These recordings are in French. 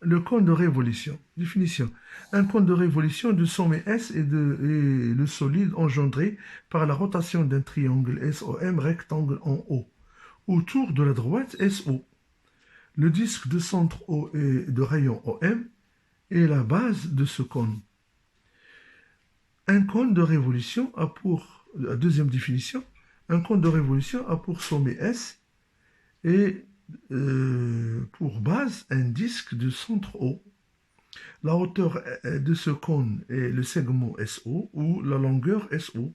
le cône de révolution. Définition. Un cône de révolution de sommet S et le solide engendré par la rotation d'un triangle SOM rectangle en O autour de la droite SO. Le disque de centre O et de rayon OM est la base de ce cône. Un cône de révolution a pour, la deuxième définition, un cône de révolution a pour sommet S et pour base un disque de centre O. La hauteur de ce cône est le segment SO ou la longueur SO.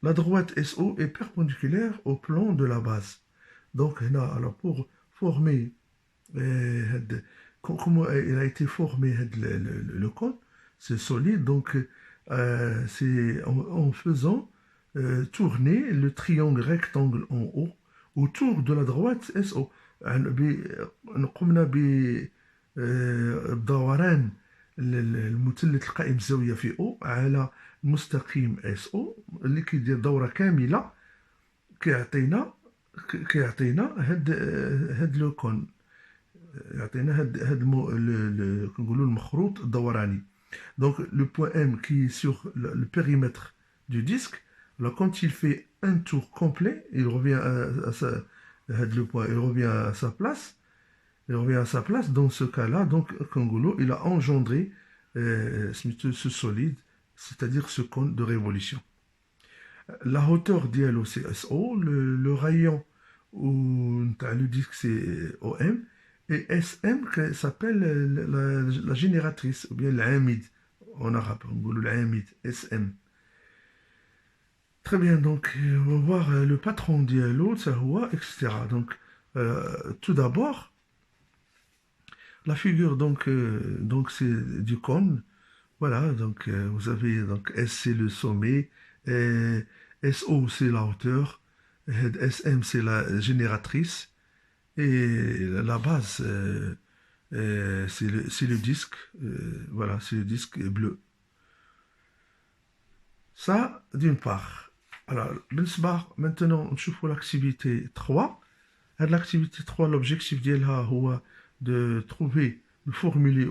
La droite SO est perpendiculaire au plan de la base. Donc, là, alors pour former, comment il a été formé le cône, c'est solide, donc c'est en faisant tourner le triangle rectangle en haut autour de la droite SO. قمنا بدوران المثلث القائم الزاوية في O على المستقيم SO اللي كيدير دورة كاملة كيعطينا هاد لو كون يعطينا هاد كنقولوا المخروط الدوراني. Donc le point M qui est sur le périmètre du disque, alors quand il fait un tour complet, il revient le point, il revient à sa place. Il revient à sa place. Dans ce cas-là, donc Kangolo, il a engendré ce solide, c'est-à-dire ce cône de révolution. La hauteur d'ILO c'est SO, le rayon où le disque c'est OM, et SM qui s'appelle la génératrice, ou bien l'amide en arabe, on dit l'amide, SM. Très bien, donc on va voir le patron d'ILO, etc. Donc tout d'abord, la figure donc c'est du cône. Voilà, donc vous avez donc S c'est le sommet, SO c'est la hauteur, SM c'est la génératrice et la base c'est le disque, voilà, c'est le disque bleu. Ça d'une part. Alors, maintenant on trouve l'activité 3. L'activité 3, l'objectif ديالها هو de trouver, de formuler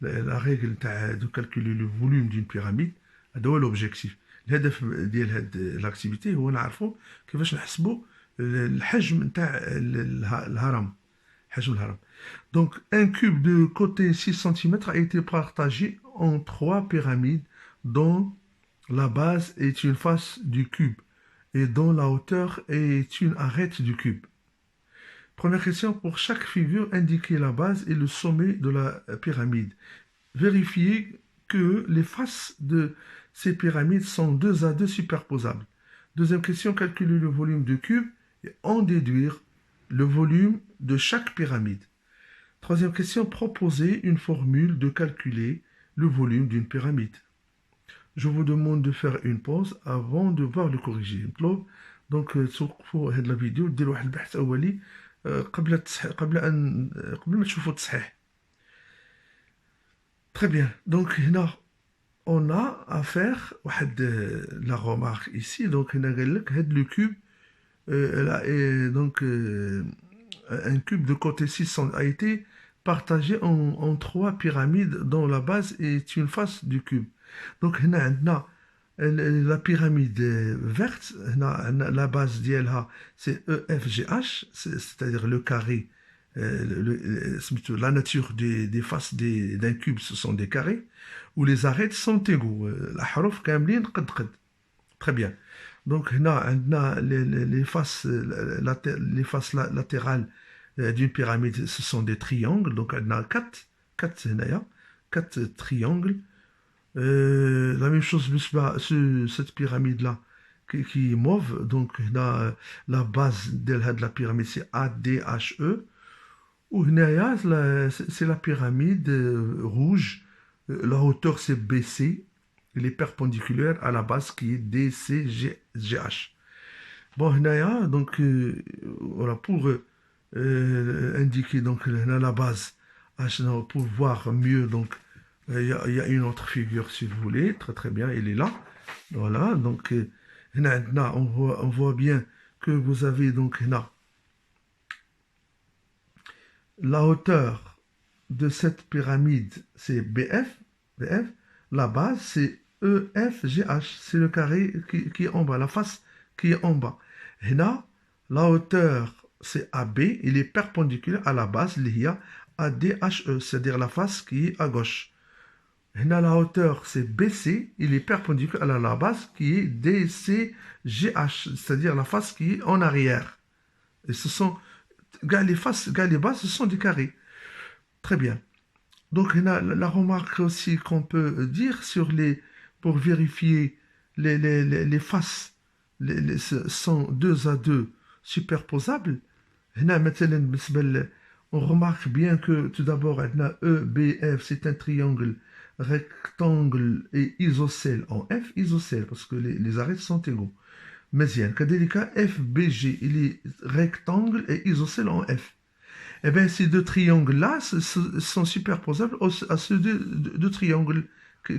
la règle de calculer le volume d'une pyramide. هذا هو l'objectif. الهدف ديال هاد l'activité هو نعرفوا كيفاش نحسبوا الحجم نتاع الهرم. حجم الهرم. Donc un cube de côté 6 cm a été partagé en 3 pyramides dont la base est une face du cube et dont la hauteur est une arête du cube. Première question, pour chaque figure, indiquez la base et le sommet de la pyramide. Vérifiez que les faces de ces pyramides sont 2 à 2 superposables. Deuxième question, calculez le volume du cube et en déduire le volume de chaque pyramide. Troisième question, proposez une formule de calculer le volume d'une pyramide. Je vous demande de faire une pause avant de voir le corrigé. Donc, توقفوا هاد la vidéo ديروا واحد البحث أولي قبل ما تشوفوا التصحيح. Très bien. Donc هنا on a à faire واحد la remarque ici. Donc هنا قال لك هاد le cube donc un cube de côté 6 a été partagé en 3 pyramides dont la base est une face du cube. Donc هنا عندنا la pyramide verte, la base d'ILH, c'est EFGH, c'est-à-dire le carré, la nature des faces d'un cube, ce sont des carrés, où les arêtes sont égaux. La حروف كاملين قد قد. Très bien. Donc, les faces latérales d'une pyramide, ce sont des triangles. Donc, on a 4 triangles. La même chose sur cette pyramide-là qui est mauve. Donc, la base de la pyramide, c'est ADHE. Ou c'est la pyramide rouge. La hauteur, c'est BC. Elle est perpendiculaire à la base qui est DCGH. Bon, donc, voilà, pour indiquer donc, la base, pour voir mieux, donc, il y a une autre figure si vous voulez, très très bien, elle est là. Voilà, donc, on voit bien que vous avez donc là, la hauteur de cette pyramide, c'est BF, la base, c'est EFGH, c'est le carré qui est en bas, la face qui est en bas. Et là, la hauteur, c'est AB, il est perpendiculaire à la base, il y a ADHE, c'est-à-dire la face qui est à gauche. Et là, la hauteur, c'est BC, il est perpendiculaire à la base qui est DCGH, c'est-à-dire la face qui est en arrière. Et ce sont, les faces, les bases, ce sont des carrés. Très bien. Donc, la remarque aussi qu'on peut dire pour vérifier les faces sont 2 à 2 superposables. On remarque bien que tout d'abord, EBF, c'est un triangle rectangle et isocèle en F, isocèle, parce que les arêtes sont égaux. Mais il y a un FBG, il est rectangle et isocèle en F. Eh bien, ces deux triangles-là sont superposables à ces deux triangles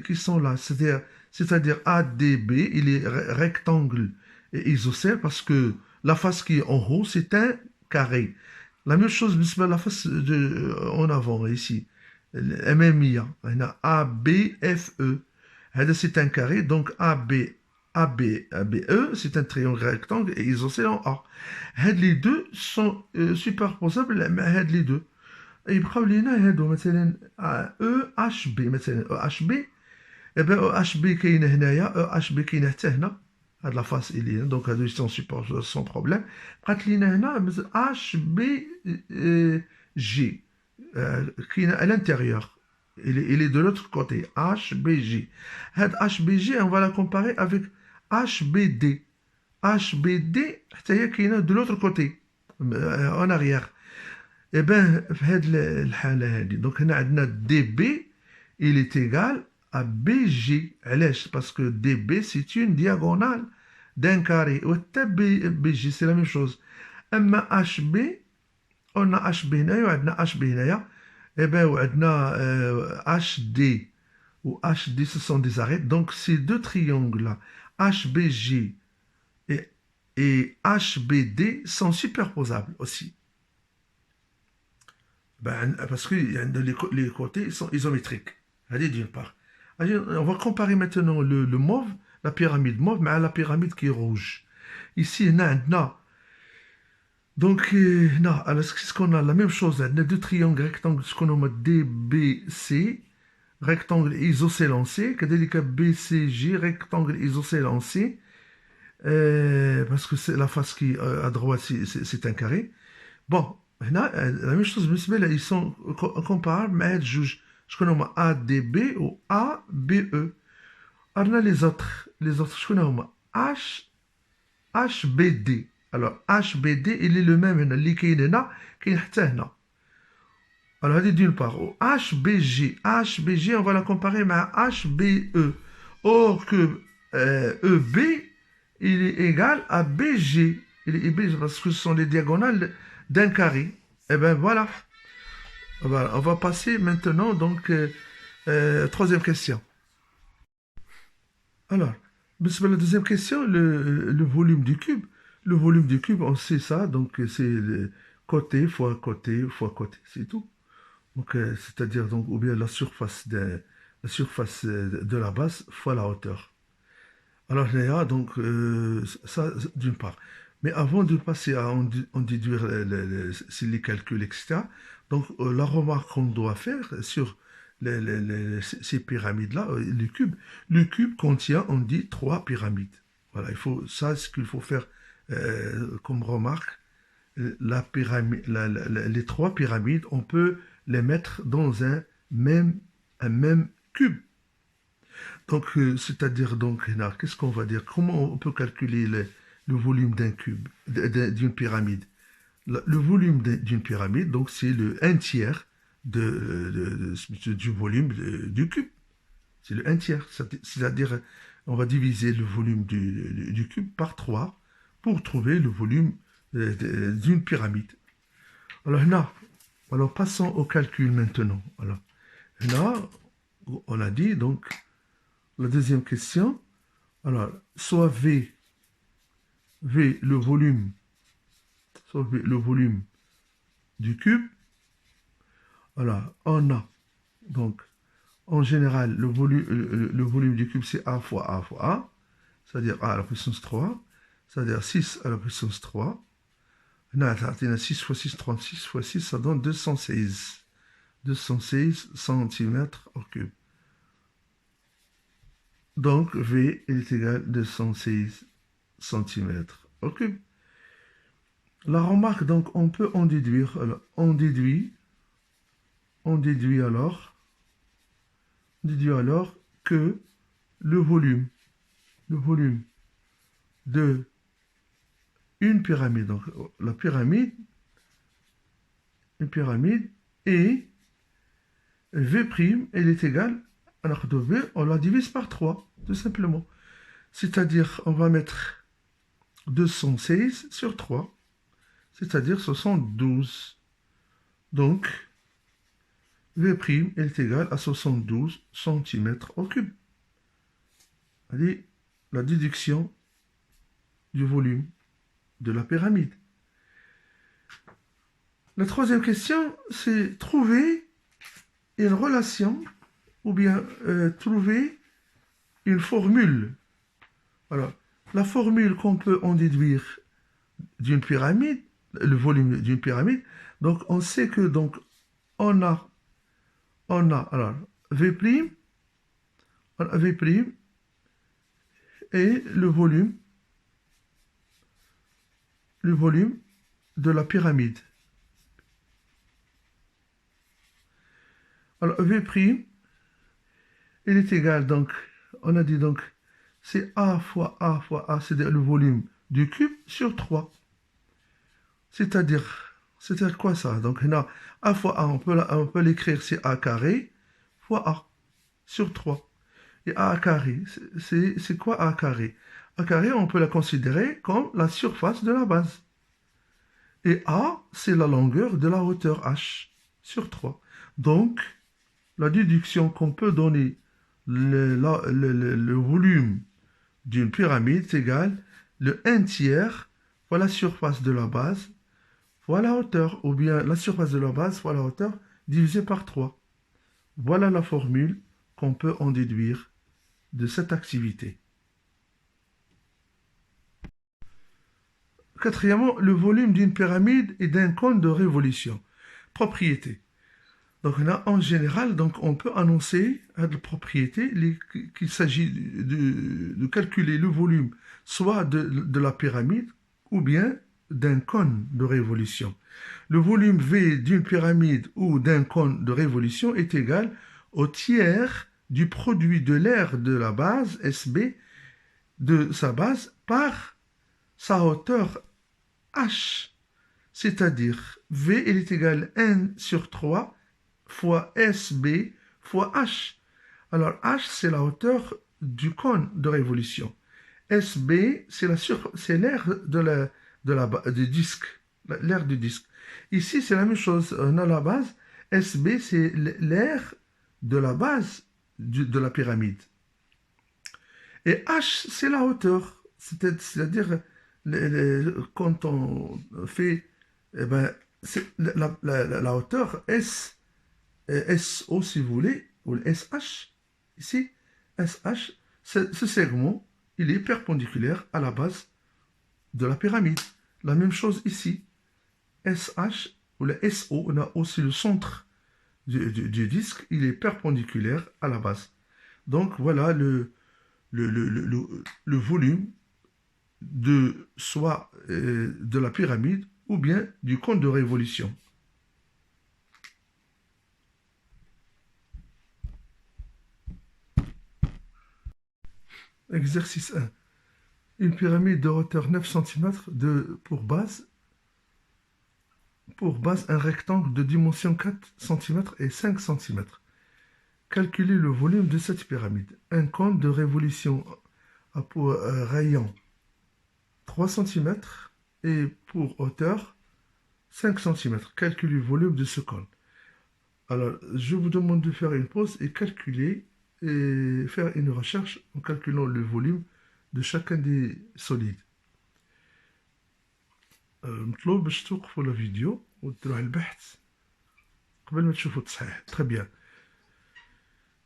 qui sont là. C'est-à-dire ADB, il est rectangle et isocèle parce que la face qui est en haut, c'est un carré. La même chose, mais la face en avant, ici. MMIA, on a ABFE. C'est un carré, donc ABE, c'est un triangle rectangle et isocèle en A. Les deux sont superposables, mais les deux. يبقاو لينا هادو مثلا EHB مثلا EHB EHB كاينه هنايا EHB كاينه حتى هنا هاد لا فاس اللي هنا دونك هادو سون سوبور سون بروبليم بقات لينا هنا HBG كاينه à l'intérieur il est de l'autre côté HBG هاد HBG on va la comparer avec HBD HBD حتى هي كاينه de l'autre côté en arrière. Eh bien, donc on a DB, il est égal à BG. Parce que DB, c'est une diagonale d'un carré. Ou BG, c'est la même chose. Mais HB, on a HB, on a HB, eh bien, on a HD ou HD, ce sont des arêtes. Donc, ces deux triangles-là, HBG et HBD, sont superposables aussi. Parce que les côtés sont isométriques. Allez, d'une part. Allez, on va comparer maintenant le mauve, la pyramide mauve, mais à la pyramide qui est rouge. Ici, on a. Donc, alors, ce qu'on a, la même chose, on a deux triangles rectangles, ce qu'on nomme DBC, rectangle isocèle en C, que BCG, rectangle isocèle en C, parce que c'est la face qui est à droite, c'est un carré. Bon. هنا la même chose بالنسبة ils sont comparables مع هاد الجوج شكون هما ADB و ABE. أرنا les autres شكون هما HBD. alors HBD il est le même هنا اللي كاين هنا كاين حتى هنا. alors هذه d'une part و HBG on va la comparer مع HBE. or que EB il est égal à BG. Il est égal parce que ce sont les diagonales d'un carré. Et bien voilà. On va passer maintenant donc troisième question. Alors, la deuxième question, le volume du cube. Le volume du cube, on sait ça, donc c'est côté fois côté fois côté, c'est tout. Donc c'est-à-dire donc ou bien la surface de la base fois la hauteur. Alors là, donc ça d'une part. Mais avant de passer à en déduire les calculs, etc., donc la remarque qu'on doit faire sur ces pyramides-là, le cube contient, on dit, 3 pyramides. Voilà, ça, ce qu'il faut faire comme remarque. Les 3 pyramides, on peut les mettre dans un même cube. Donc, c'est-à-dire, donc, qu'est-ce qu'on va dire? Comment on peut calculer le volume d'un cube, d'une pyramide? Le volume d'une pyramide, donc, c'est le 1/3 du volume du cube. C'est le 1/3. C'est-à-dire, on va diviser le volume du cube par 3 pour trouver le volume d'une pyramide. Alors, passons au calcul maintenant. Alors, là, on a dit, donc, la deuxième question, alors, soit V le volume du cube. Voilà, on a donc en général le volume du cube c'est A fois A fois A, c'est-à-dire A à la puissance 3, c'est-à-dire 6 à la puissance 3. Là, 6 fois 6, 36 fois 6, ça donne 216. 216 centimètres au cube. Donc, V est égal à 216 centimètres au cube. La remarque, donc, on peut en déduire. Alors, on déduit alors que le volume de une pyramide, donc la pyramide, une pyramide, et V', elle est égale, alors de V, on la divise par 3, tout simplement. C'est-à-dire, on va mettre 216 sur 3, c'est-à-dire 72. Donc, V' est égal à 72 centimètres au cube. C'est-à-dire la déduction du volume de la pyramide. La troisième question, c'est trouver une relation ou bien trouver une formule. Alors, la formule qu'on peut en déduire d'une pyramide, le volume d'une pyramide, donc on sait que donc on a alors V', V' et le volume de la pyramide. Alors V', il est égal, donc, on a dit donc, c'est A fois A fois A, c'est-à-dire le volume du cube sur 3. C'est-à-dire quoi ça? Donc, là, A fois A, on peut l'écrire, c'est A carré fois A sur 3. Et A carré, c'est quoi A carré? A carré, on peut la considérer comme la surface de la base. Et A, c'est la longueur de la hauteur H sur 3. Donc, la déduction qu'on peut donner le volume d'une pyramide est égal le 1 tiers fois la surface de la base fois la hauteur, ou bien la surface de la base fois la hauteur divisé par 3. Voilà la formule qu'on peut en déduire de cette activité. Quatrièmement, le volume d'une pyramide et d'un cône de révolution. Propriété. Donc là, en général, donc, on peut annoncer à la propriété qu'il s'agit de calculer le volume soit de la pyramide ou bien d'un cône de révolution. Le volume V d'une pyramide ou d'un cône de révolution est égal au tiers du produit de l'aire de la base SB de sa base par sa hauteur H. C'est-à-dire V il est égal à 1 sur 3 fois SB fois H. Alors H, c'est la hauteur du cône de révolution. SB, c'est l'aire du disque, l'aire du disque. Ici, c'est la même chose. On a la base. SB, c'est l'aire de la base de la pyramide. Et H, c'est la hauteur. C'est-à-dire, quand on fait, eh ben, la hauteur SO, si vous voulez, ou le SH, ici, SH, ce segment, il est perpendiculaire à la base de la pyramide. La même chose ici, SH, ou le SO, on a aussi le centre du disque, il est perpendiculaire à la base. Donc voilà le volume de soit de la pyramide ou bien du cône de révolution. Exercice 1. Une pyramide de hauteur 9 cm pour base, un rectangle de dimension 4 cm et 5 cm. Calculez le volume de cette pyramide. Un cône de révolution a pour rayon 3 cm et pour hauteur 5 cm. Calculez le volume de ce cône. Alors, je vous demande de faire une pause et calculer et faire une recherche en calculant le volume de chacun des solides. مطلوب باش توقفوا la vidéo وتروحوا البحث قبل ما تشوفوا التصحيح. Très bien.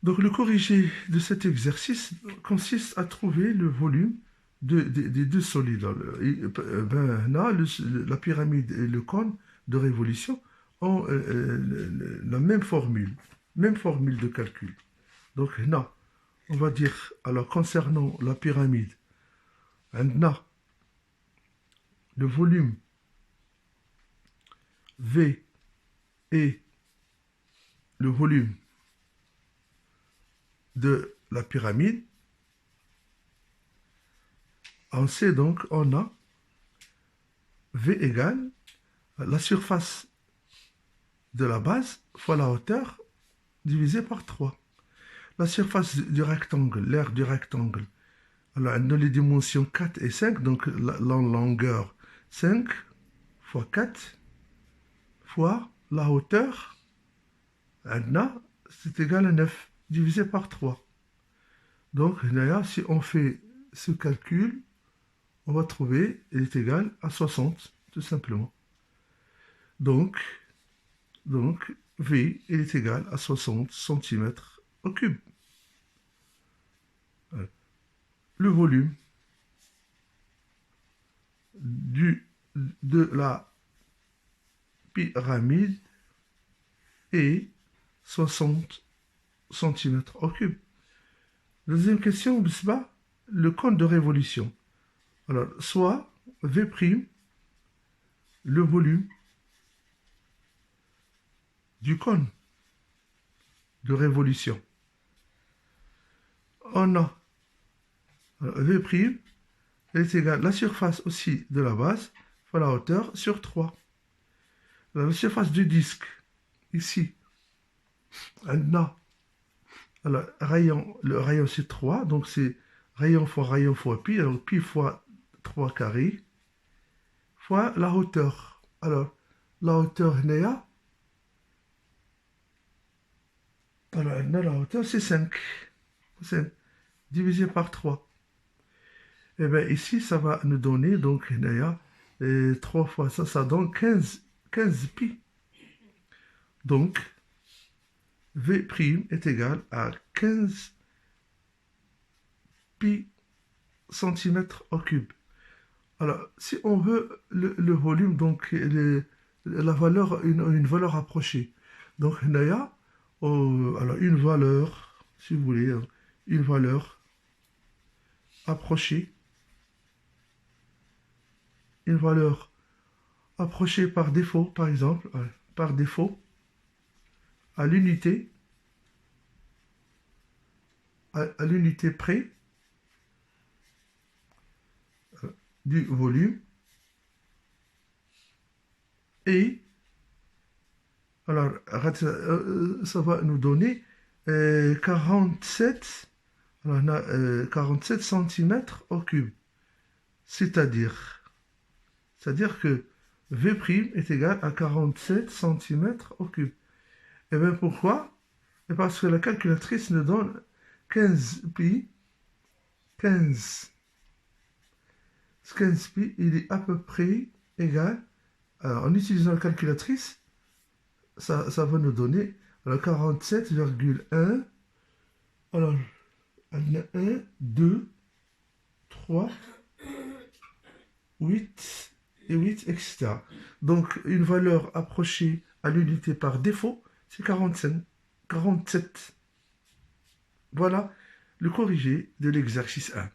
Donc le corrigé de cet exercice consiste à trouver le volume des deux solides. Ben, là, la pyramide et le cône de révolution ont la même formule de calcul. Donc là, on va dire, alors concernant la pyramide, là, le volume V et le volume de la pyramide, on sait donc, on a V égale la surface de la base fois la hauteur divisé par 3. La surface du rectangle, l'aire du rectangle, alors elle a les dimensions 4 et 5, donc la longueur 5 fois 4 fois la hauteur, c'est égal à 9, divisé par 3. Donc là, si on fait ce calcul, on va trouver, il est égal à 60, tout simplement. Donc V, il est égal à 60 cm3. Le volume de la pyramide est 60 cm3. Deuxième question, le cône de révolution. Alors, soit V', le volume du cône de révolution. On a V' est égal à la surface aussi de la base fois la hauteur sur 3. Alors, la surface du disque, ici, on a alors, le rayon c'est 3, donc c'est rayon fois pi, alors pi fois 3 carré, fois la hauteur. Alors, la hauteur néa, alors la hauteur c'est 5, divisé par 3. Et bien ici, ça va nous donner, donc néa, 3 fois ça donne 15 pi. Donc, V' est égal à 15 pi cm3. Alors, si on veut le volume, donc la valeur, une valeur approchée. Donc, il y a alors une valeur, si vous voulez, une valeur approchée. Une valeur approchée par défaut, par exemple, par défaut, à l'unité près du volume et alors ça va nous donner 47 alors on a 47 cm3, c'est-à-dire que V' est égal à 47 cm3. Et bien pourquoi? Et parce que la calculatrice nous donne 15 pi, il est à peu près égal, alors, en utilisant la calculatrice, ça va nous donner 47,1, alors, 1, 2, 3, 8, et 8, etc. Donc, une valeur approchée à l'unité par défaut, c'est 47. Voilà le corrigé de l'exercice 1.